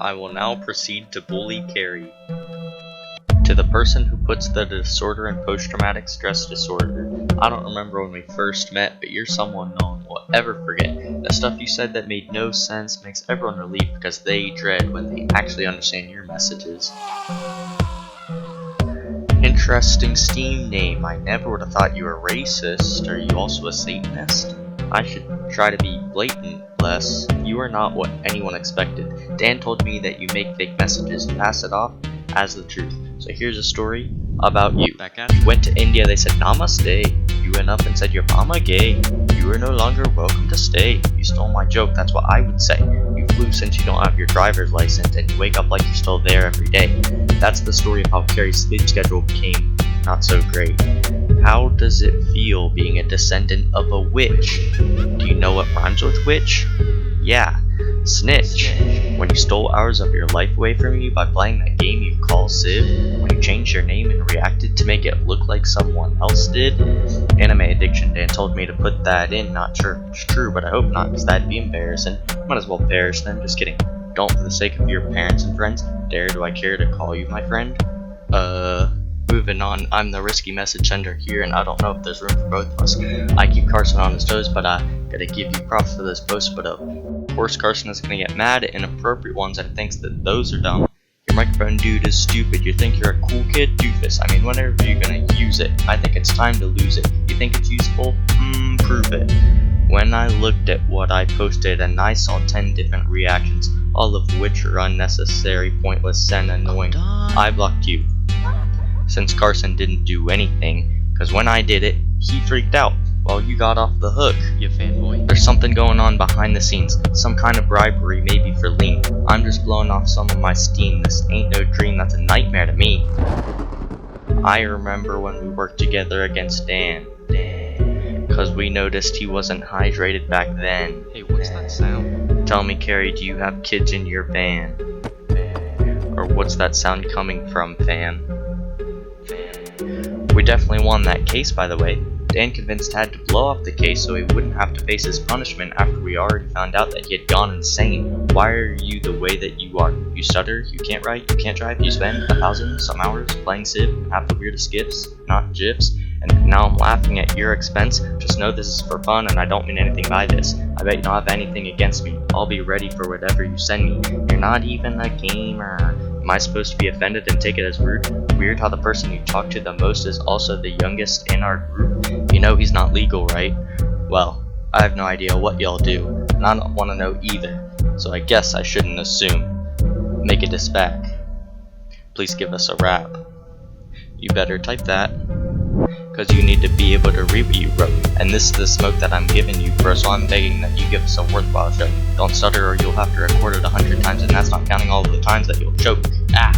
I will now proceed to bully Carrie. To the person who puts the disorder in post-traumatic stress disorder, I don't remember when we first met, but you're someone no one will ever forget. The stuff you said that made no sense makes everyone relieved because they dread when they actually understand your messages. Interesting Steam name. I never would have thought you were racist. Are you also a Satanist? I should try to be blatant less. You are not what anyone expected. Dan told me that you make fake messages and pass it off as the truth. So here's a story about you. You went to India, they said namaste. You went up and said your mama gay. You are no longer welcome to stay. You stole my joke, that's what I would say. You flew since you don't have your driver's license, and you wake up like you're still there every day. That's the story of how Carrie's sleep schedule became not so great. How does it feel being a descendant of a witch? Do you know what rhymes with witch? Yeah, Snitch. When you stole hours of your life away from you by playing that game you call Civ, when you changed your name and reacted to make it look like someone else did. Anime addiction, Dan told me to put that in, not sure if it's true, but I hope not, because that'd be embarrassing. Might as well perish then, just kidding. Don't for the sake of your parents and friends, dare do I care to call you my friend? Moving on, I'm the risky message sender here, and I don't know if there's room for both of us. I keep Carson on his toes, but I gotta give you props for this post, but of course Carson is gonna get mad at inappropriate ones and thinks that those are dumb. Your microphone dude is stupid. You think you're a cool kid? Doofus. I mean, whenever you're gonna use it? I think it's time to lose it. You think it's useful? Prove it. When I looked at what I posted and I saw 10 different reactions, all of which are unnecessary, pointless, and annoying, I blocked you. Since Carson didn't do anything, because when I did it, he freaked out. Well, you got off the hook, you fanboy. There's something going on behind the scenes, some kind of bribery, maybe for lean. I'm just blowing off some of my steam. This ain't no dream, that's a nightmare to me. I remember when we worked together against Dan, because we noticed he wasn't hydrated back then. Hey, what's that sound? Tell me, Carrie, do you have kids in your band? Or what's that sound coming from, fan? We definitely won that case, by the way. Dan convinced Tad to blow off the case so he wouldn't have to face his punishment after we already found out that he had gone insane. Why are you the way that you are? You stutter, you can't write, you can't drive, you spend 1,000-some hours playing Civ, have the weirdest gifs, not GIFs, and now I'm laughing at your expense. Just know this is for fun and I don't mean anything by this. I bet you don't have anything against me. I'll be ready for whatever you send me. You're not even a gamer. Am I supposed to be offended and take it as rude? Weird how the person you talk to the most is also the youngest in our group. You know he's not legal, right? Well, I have no idea what y'all do, and I don't want to know either, so I guess I shouldn't assume. Make a diss back. Please give us a rap. You better type that, because you need to be able to read what you wrote, and this is the smoke that I'm giving you, bro, so I'm begging that you give us a worthwhile show. Don't stutter or you'll have to record it 100 times, and that's not counting all of the times that you'll choke. Ah!